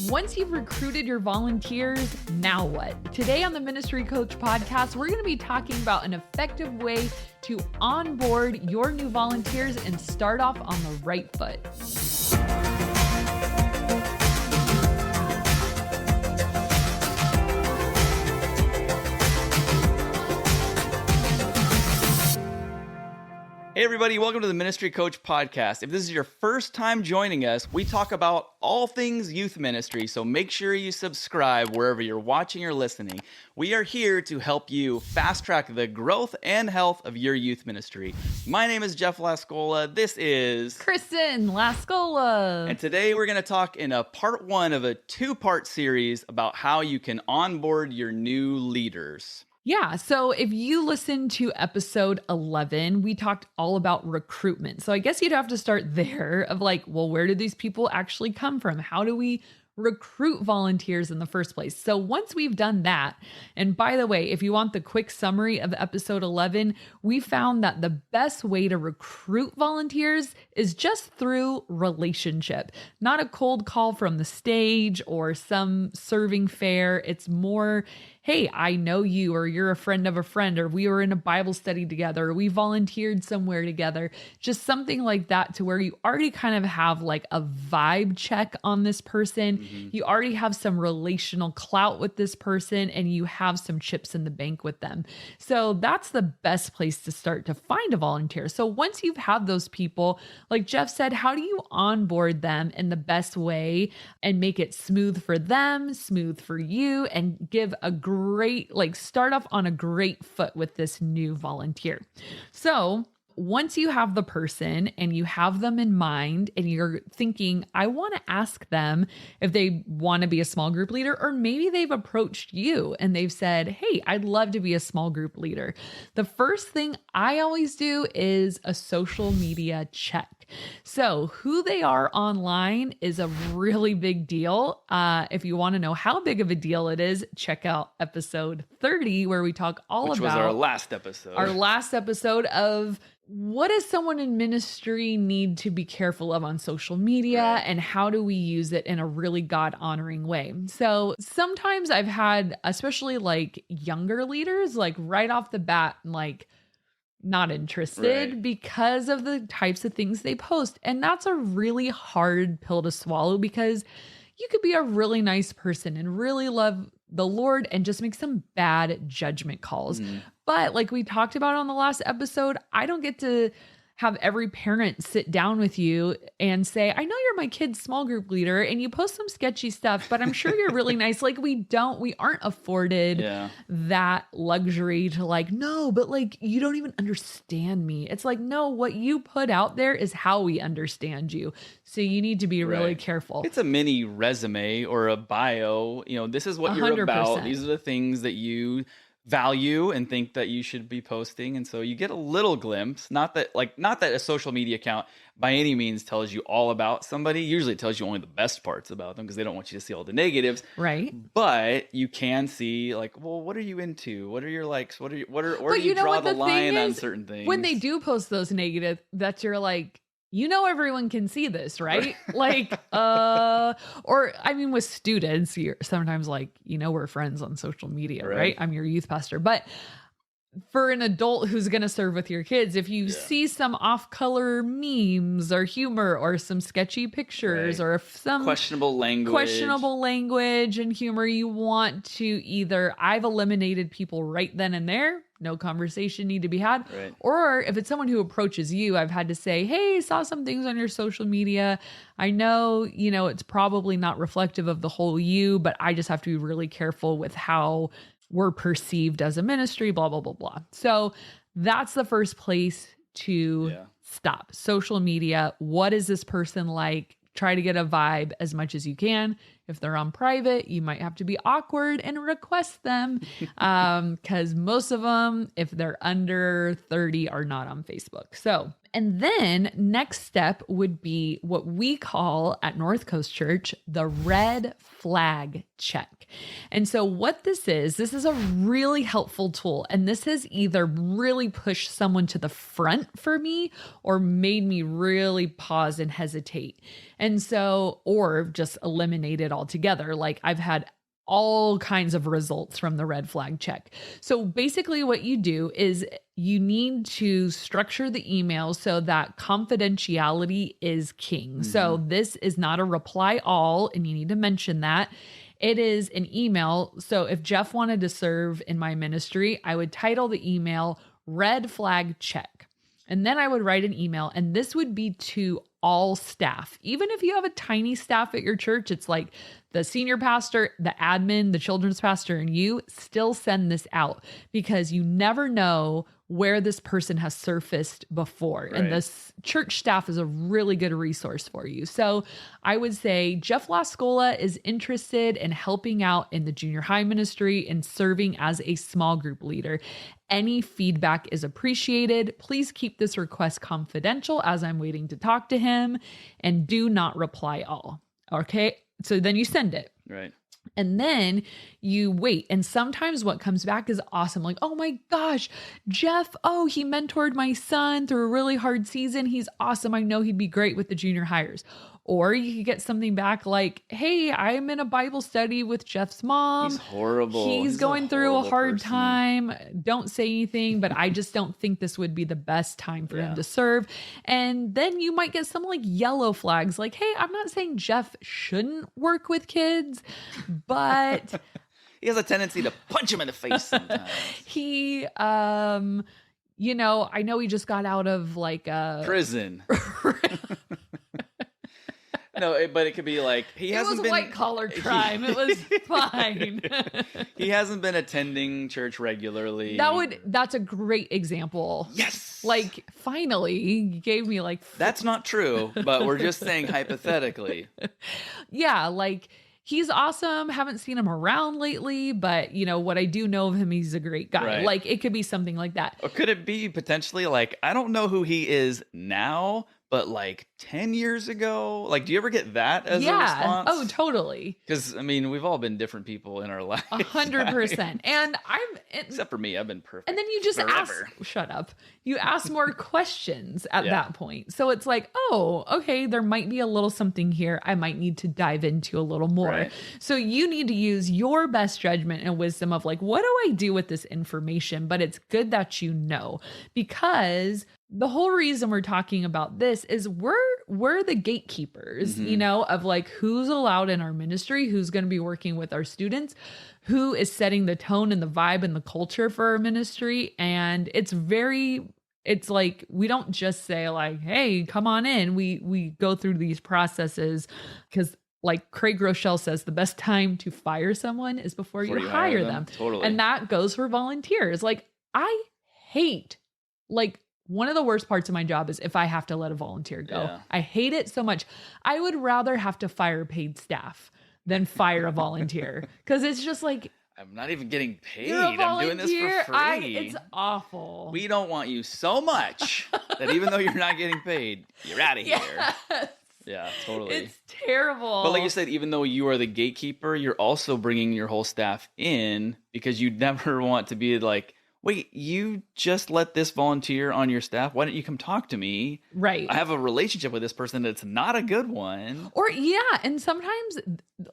Once you've recruited your volunteers, now what? Today on the Ministry Coach podcast, we're going to be talking about an effective way to onboard your new volunteers and start off on the right foot. Hey everybody, welcome to the Ministry Coach podcast. If this is your first time joining us, we talk about all things youth ministry, so make sure you subscribe wherever you're watching or listening. We are here to help you fast track the growth and health of your youth ministry. My name is Jeff Lascola. This is Kristen Lascola. And today we're going to talk in a part one of a two-part series about how you can onboard your new leaders. Yeah, so if you listen to episode 11, we talked all about recruitment. So I guess you'd have to start there of like, well, where do these people actually come from? How do we recruit volunteers in the first place? So once we've done that, and by the way, if you want the quick summary of episode 11, we found that the best way to recruit volunteers is just through relationship, not a cold call from the stage or some serving fair. It's more, hey, I know you, or you're a friend of a friend, or we were in a Bible study together, or we volunteered somewhere together, just something like that to where you already kind of have like a vibe check on this person. Mm-hmm. You already have some relational clout with this person, and you have some chips in the bank with them. So that's the best place to start to find a volunteer. So once you've had those people, like Jeff said, how do you onboard them in the best way and make it smooth for them, smooth for you, and give a great, like start off on a great foot with this new volunteer. So once you have the person and you have them in mind and you're thinking, I want to ask them if they want to be a small group leader, or maybe they've approached you and they've said, hey, I'd love to be a small group leader. The first thing I always do is a social media check. So who they are online is a really big deal. If you want to know how big of a deal it is, check out episode 30, where we talk all about was our last episode of what does someone in ministry need to be careful of on social media, right? And how do we use it in a really God-honoring way? So sometimes I've had, especially like younger leaders, like right off the bat, like not interested, right, because of the types of things they post. And that's a really hard pill to swallow, because you could be a really nice person and really love the Lord and just make some bad judgment calls. But like we talked about on the last episode, I don't get to have every parent sit down with you and say, I know you're my kid's small group leader and you post some sketchy stuff, but I'm sure you're really nice. Like we aren't afforded that luxury to like, no, but like, you don't even understand me. It's like, no, what you put out there is how we understand you. So you need to be really careful. It's a mini resume or a bio. You know, this is what 100%. You're about. These are the things that you value and think that you should be posting. And so you get a little glimpse, not that a social media account by any means tells you all about somebody. Usually it tells you only the best parts about them because they don't want you to see all the negatives. Right. But you can see like, well, what are you into? What are your likes? Where do you draw the line on certain things? When they do post those negative, that's you're like, you know, everyone can see this, right? Like, or I mean, with students, you're sometimes like, you know, we're friends on social media, right? I'm your youth pastor. But for an adult who's going to serve with your kids, if you see some off-color memes or humor or some sketchy pictures or some questionable language and humor, you want to either, I've eliminated people right then and there, no conversation need to be had. Right. Or if it's someone who approaches you, I've had to say, hey, saw some things on your social media. I know, you know, it's probably not reflective of the whole you, but I just have to be really careful with how we're perceived as a ministry, blah, blah, blah, blah. So that's the first place to stop. Social media. What is this person like? Try to get a vibe as much as you can. If they're on private, you might have to be awkward and request them because most of them, if they're under 30, are not on Facebook. So, and then next step would be what we call at North Coast Church, the red flag check. And so what this is a really helpful tool. And this has either really pushed someone to the front for me or made me really pause and hesitate. And so, or just eliminated it all together. Like I've had all kinds of results from the red flag check. So basically what you do is you need to structure the email so that confidentiality is king. Mm-hmm. So this is not a reply all, and you need to mention that. It is an email. So if Jeff wanted to serve in my ministry, I would title the email Red Flag Check. And then I would write an email, and this would be to all staff. Even if you have a tiny staff at your church, it's like the senior pastor, the admin, the children's pastor, and you still send this out because you never know where this person has surfaced before. Right. And this church staff is a really good resource for you. So I would say Jeff Lascola is interested in helping out in the junior high ministry and serving as a small group leader. Any feedback is appreciated. Please keep this request confidential as I'm waiting to talk to him, and do not reply all. Okay. So then you send it. Right. And then you wait. And sometimes what comes back is awesome. Like, oh my gosh, Jeff, he mentored my son through a really hard season. He's awesome. I know he'd be great with the junior hires. Or you could get something back like, hey, I'm in a Bible study with Jeff's mom. He's horrible. He's going through a hard time. Don't say anything, but I just don't think this would be the best time for him to serve. And then you might get some like yellow flags like, hey, I'm not saying Jeff shouldn't work with kids, but he has a tendency to punch him in the face sometimes. He, I know he just got out of like prison. No, but it could be like it was white collar crime. It was fine. He hasn't been attending church regularly. That's a great example. Yes. Like finally, you gave me like. That's not true, but we're just saying hypothetically. Yeah, like he's awesome. Haven't seen him around lately, but what I do know of him, he's a great guy. Right. Like it could be something like that. Or could it be potentially like, I don't know who he is now, but like 10 years ago, like, do you ever get that as a response? Oh, totally. Because we've all been different people in our lives. 100%. And except for me, I've been perfect. And then you just ask, shut up. You ask more questions at that point. So it's like, oh, okay, there might be a little something here I might need to dive into a little more. Right. So you need to use your best judgment and wisdom of like, what do I do with this information? But it's good that you know, because the whole reason we're talking about this is we're the gatekeepers, of like who's allowed in our ministry, who's going to be working with our students, who is setting the tone and the vibe and the culture for our ministry. And it's like, we don't just say like, hey, come on in. We go through these processes because like Craig Rochelle says, the best time to fire someone is before you hire them. Totally. And that goes for volunteers. Like I hate one of the worst parts of my job is if I have to let a volunteer go. Yeah. I hate it so much. I would rather have to fire paid staff than fire a volunteer because it's just like, I'm not even getting paid. I'm doing this for free. It's awful. We don't want you so much that even though you're not getting paid, you're out of here. Yeah, totally. It's terrible. But like you said, even though you are the gatekeeper, you're also bringing your whole staff in because you never want to be like, wait, you just let this volunteer on your staff? Why don't you come talk to me? Right. I have a relationship with this person that's not a good one. Or and sometimes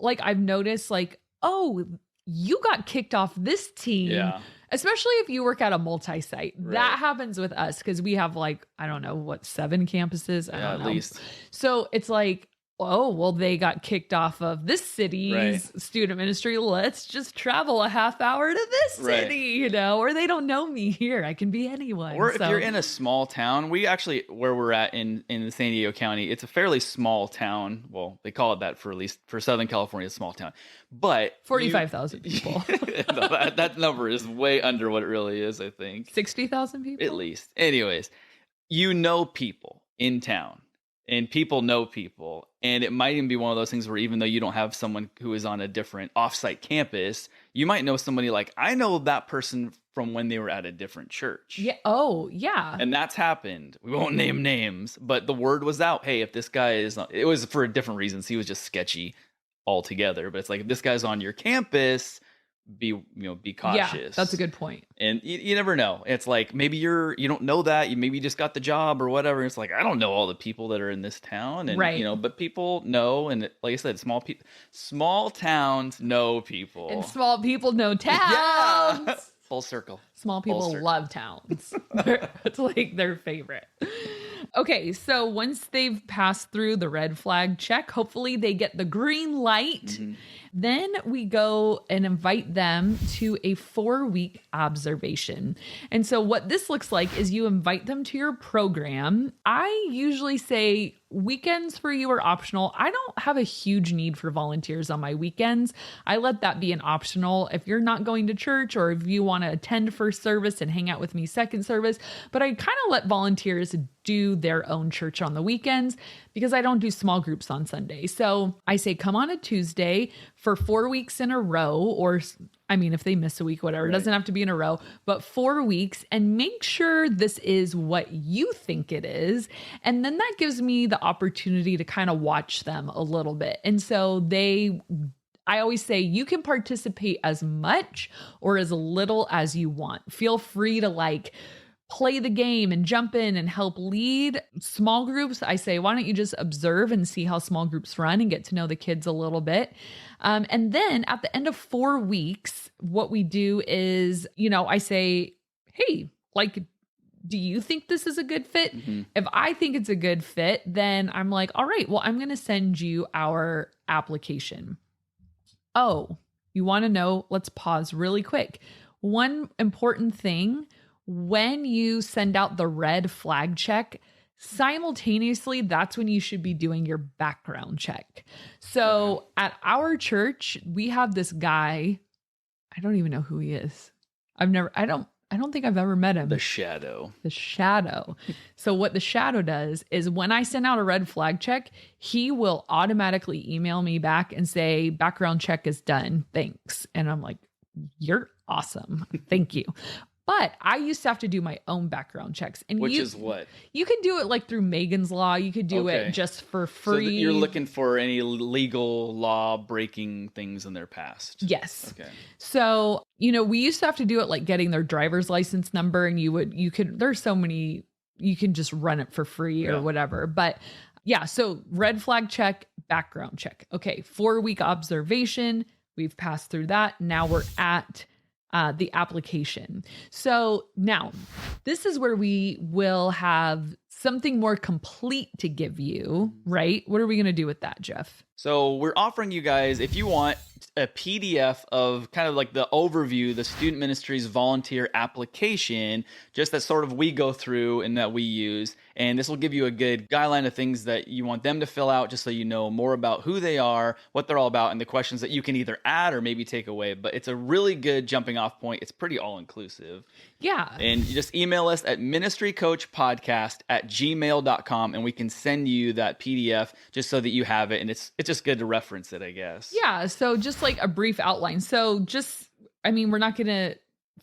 like I've noticed like, oh, you got kicked off this team. Yeah. Especially if you work at a multi-site. Right. That happens with us because we have like, I don't know, 7 campuses? I don't know. At least. So it's like, oh, well, they got kicked off of this city's student ministry. Let's just travel a half hour to this city, or they don't know me here. I can be anyone. Or if you're in a small town, we actually, where we're at in the San Diego County, it's a fairly small town. Well, they call it that for at least for Southern California, a small town. But 45,000 people. No, that number is way under what it really is, I think. 60,000 people? At least. Anyways, people in town. And people know people. And it might even be one of those things where even though you don't have someone who is on a different offsite campus, you might know somebody like, I know that person from when they were at a different church. Yeah. Oh, yeah. And that's happened. We won't name names, but the word was out. Hey, if this guy is it was for different reasons. He was just sketchy altogether. But it's like, if this guy's on your campus, be cautious. Yeah, that's a good point. And you never know. It's like maybe you don't know that. Maybe you just got the job or whatever. It's like, I don't know all the people that are in this town, and right. But people know, and like I said, small towns know people, and small people know towns. Yeah. Full circle. Small people love towns. It's like their favorite. Okay, so once they've passed through the red flag check, hopefully they get the green light. Mm-hmm. Then we go and invite them to a 4-week observation. And so what this looks like is you invite them to your program. I usually say weekends for you are optional. I don't have a huge need for volunteers on my weekends. I let that be an optional if you're not going to church or if you want to attend first service and hang out with me second service. But I kind of let volunteers do their own church on the weekends because I don't do small groups on Sunday. So I say, come on a Tuesday for 4 weeks in a row, or I mean, if they miss a week, whatever, right. It doesn't have to be in a row, but 4 weeks, and make sure this is what you think it is. And then that gives me the opportunity to kind of watch them a little bit. And so I always say you can participate as much or as little as you want. Feel free to play the game and jump in and help lead. Small groups, I say, why don't you just observe and see how small groups run and get to know the kids a little bit. And then at the end of 4 weeks, what we do is, I say, hey, do you think this is a good fit? Mm-hmm. If I think it's a good fit, then I'm like, all right, well, I'm going to send you our application. Oh, you want to know? Let's pause really quick. One important thing, when you send out the red flag check, simultaneously, that's when you should be doing your background check. So at our church, we have this guy. I don't even know who he is. I don't think I've ever met him. The Shadow. So what the Shadow does is when I send out a red flag check, he will automatically email me back and say, background check is done. Thanks. And I'm like, you're awesome. Thank you. But I used to have to do my own background checks. And Which is what? You can do it through Megan's Law. You could do it just for free. So you're looking for any legal law breaking things in their past. Yes. Okay. So, we used to have to do it getting their driver's license number, and there's so many, you can just run it for free or whatever. But yeah, so red flag check, background check. Okay. 4-week observation. We've passed through that. Now we're at the application. So now this is where we will have something more complete to give you, right? What are we going to do with that, Jeff? So we're offering you guys, if you want, a PDF of kind of the overview, the student ministry's volunteer application, just that sort of we go through and that we use. And this will give you a good guideline of things that you want them to fill out, just so you know more about who they are, what they're all about, and the questions that you can either add or maybe take away. But it's a really good jumping off point. It's pretty all-inclusive. Yeah. And you just email us at ministrycoachpodcast@gmail.com, and we can send you that PDF just so that you have it. And it's just good to reference it, I guess. Yeah. So just a brief outline. So we're not going to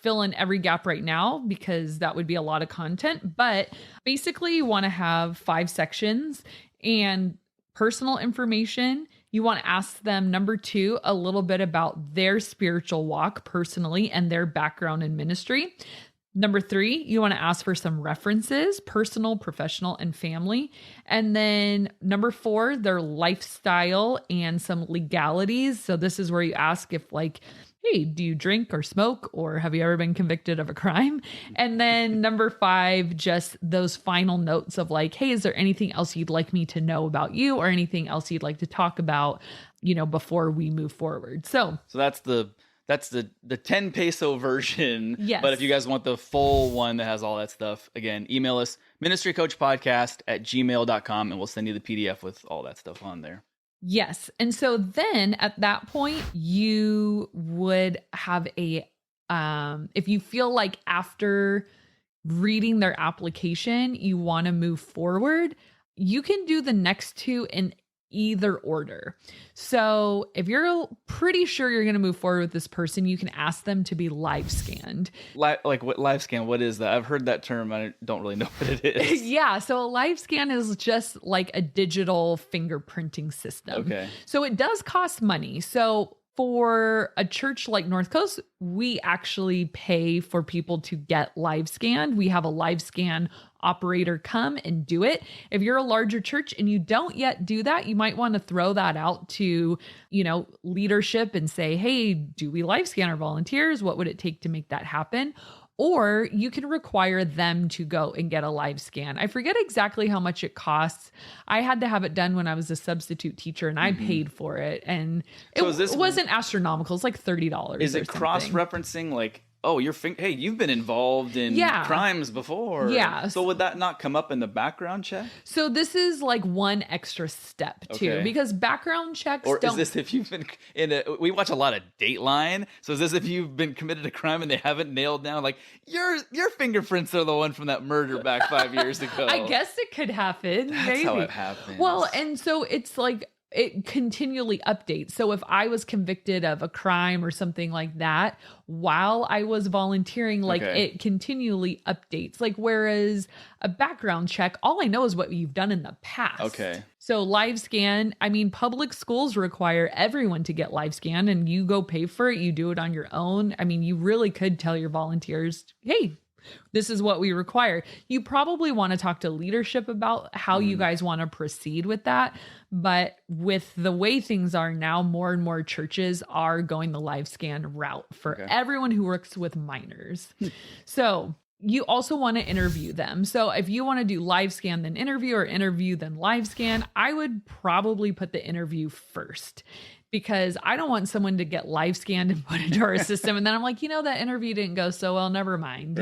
fill in every gap right now because that would be a lot of content, but basically you want to have 5 sections and personal information. You want to ask them, number 2, a little bit about their spiritual walk personally and their background in ministry. Number 3, you want to ask for some references, personal, professional, and family. And then number 4, their lifestyle and some legalities. So this is where you ask if hey, do you drink or smoke, or have you ever been convicted of a crime? And then number 5, just those final notes of hey, is there anything else you'd like me to know about you, or anything else you'd like to talk about, before we move forward. So that's the 10 peso version. Yes. But if you guys want the full one that has all that stuff, again, email us ministrycoachpodcast@gmail.com, and we'll send you the PDF with all that stuff on there. Yes. And so then at that point, you would have if you feel after reading their application, you want to move forward, you can do the next 2 in either order. So if you're pretty sure you're going to move forward with this person, you can ask them to be live scanned. What live scan? What is that? I've heard that term. I don't really know what it is. Yeah. So a live scan is just a digital fingerprinting system. Okay. So it does cost money. So For a church like North Coast, we actually pay for people to get live scanned. We have a live scan operator come and do it. If you're a larger church and you don't yet do that, you might want to throw that out to, leadership and say, hey, do we live scan our volunteers? What would it take to make that happen? Or you can require them to go and get a live scan. I forget exactly how much it costs. I had to have it done when I was a substitute teacher and I paid for it. And it wasn't astronomical. It's like $30. Is it cross-referencing like, oh, hey, you've been involved in crimes before. Yeah. So would that not come up in the background check? So this is like one extra step too, because background checks is this if you've been we watch a lot of Dateline. So is this if you've been committed a crime and they haven't nailed down, like your fingerprints are the one from that murder back 5 years ago? I guess it could happen. That's maybe. how it happens. Well, and so it's like, it continually updates. So if I was convicted of a crime or something like that while I was volunteering, it continually updates. Like, whereas a background check, all I know is what you've done in the past. Okay. So live scan, public schools require everyone to get live scan, and you go pay for it. You do it on your own. You really could tell your volunteers, hey, this is what we require. You probably want to talk to leadership about how you guys want to proceed with that. But with the way things are now, more and more churches are going the live scan route for everyone who works with minors. So you also want to interview them. So if you want to do live scan, then interview, or interview, then live scan, I would probably put the interview first, because I don't want someone to get live scanned and put into our system. And then I'm like, that interview didn't go so well, never mind,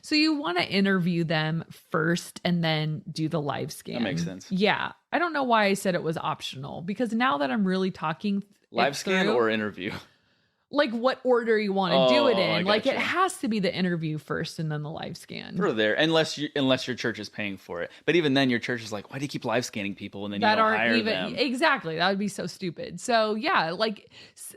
So you want to interview them first and then do the live scan. That makes sense. Yeah. I don't know why I said it was optional, because now that I'm really talking live scan or interview, like what order you want to do it in. Like it has to be the interview first and then the live scan. For there, unless your church is paying for it. But even then, your church is like, why do you keep live scanning people and then you don't hire them? Exactly. That would be so stupid. So yeah, like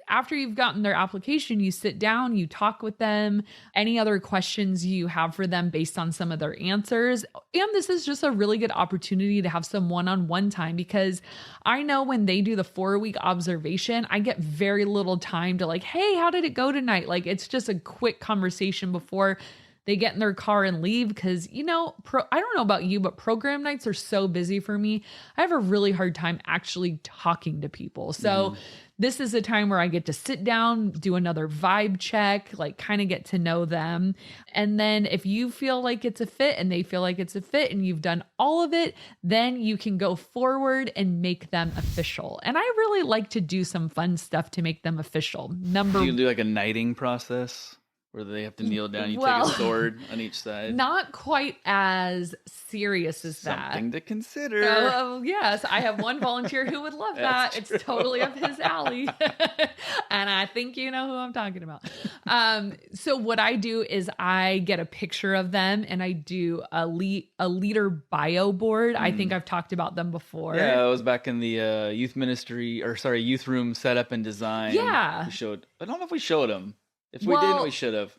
after you've gotten their application, you sit down, you talk with them, any other questions you have for them based on some of their answers. And this is just a really good opportunity to have some one-on-one time, because I know when they do the 4-week observation, I get very little time to like, hey, how did it go tonight? Like, it's just a quick conversation before they get in their car and leave. Cause I don't know about you, but program nights are so busy for me. I have a really hard time actually talking to people. So this is a time where I get to sit down, do another vibe check, like kind of get to know them. And then if you feel like it's a fit and they feel like it's a fit and you've done all of it, then you can go forward and make them official. And I really like to do some fun stuff to make them official. Do you do like a knighting process where they have to kneel down? You take a sword on each side. Not quite as serious as that. Something to consider. Yes, I have one volunteer who would love that. It's totally up his alley. And I think you know who I'm talking about. So what I do is I get a picture of them and I do a leader bio board. I think I've talked about them before. Yeah, it was back in the youth room setup and design. Yeah. I don't know if we showed them. If we didn't, we should have.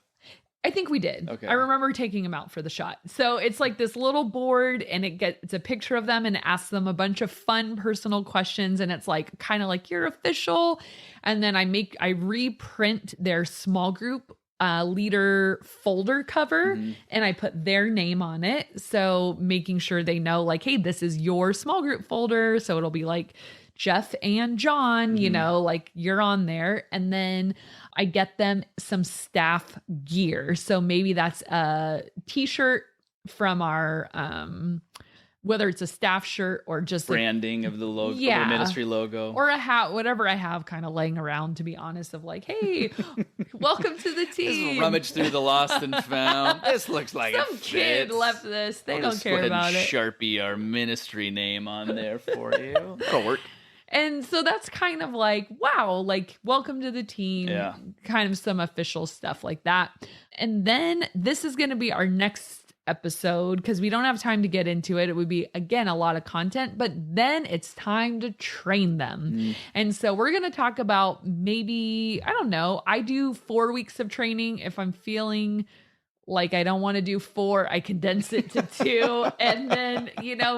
I think we did. Okay. I remember taking them out for the shot. So it's like this little board and it's a picture of them and it asks them a bunch of fun personal questions. And it's like, kind of like you're official. And then I reprint their small group leader folder cover and I put their name on it. So making sure they know like, hey, this is your small group folder. So it'll be like Jeff and John, like you're on there. And then I get them some staff gear. So maybe that's a t-shirt from our, whether it's a staff shirt or just branding of the logo, the ministry logo, or a hat, whatever I have kind of laying around, to be honest, of like, hey, welcome to the team. Just rummage through the lost and found. This looks like some kid left this. They don't care about it. Sharpie our ministry name on there for you. That'll work. And so that's kind of like, wow, like welcome to the team, kind of some official stuff like that. And then this is going to be our next episode because we don't have time to get into it. It would be, again, a lot of content, but then it's time to train them. And so we're going to talk about maybe, I don't know, I do 4 weeks of training. If I'm feeling like I don't want to do 4, I condense it to 2 and then,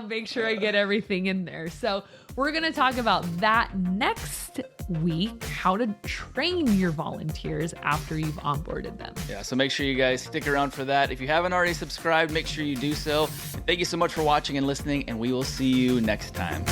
make sure I get everything in there. So we're going to talk about that next week how to train your volunteers after you've onboarded them. Yeah, so make sure you guys stick around for that. If you haven't already subscribed, make sure you do so. Thank you so much for watching and listening, and we will see you next time.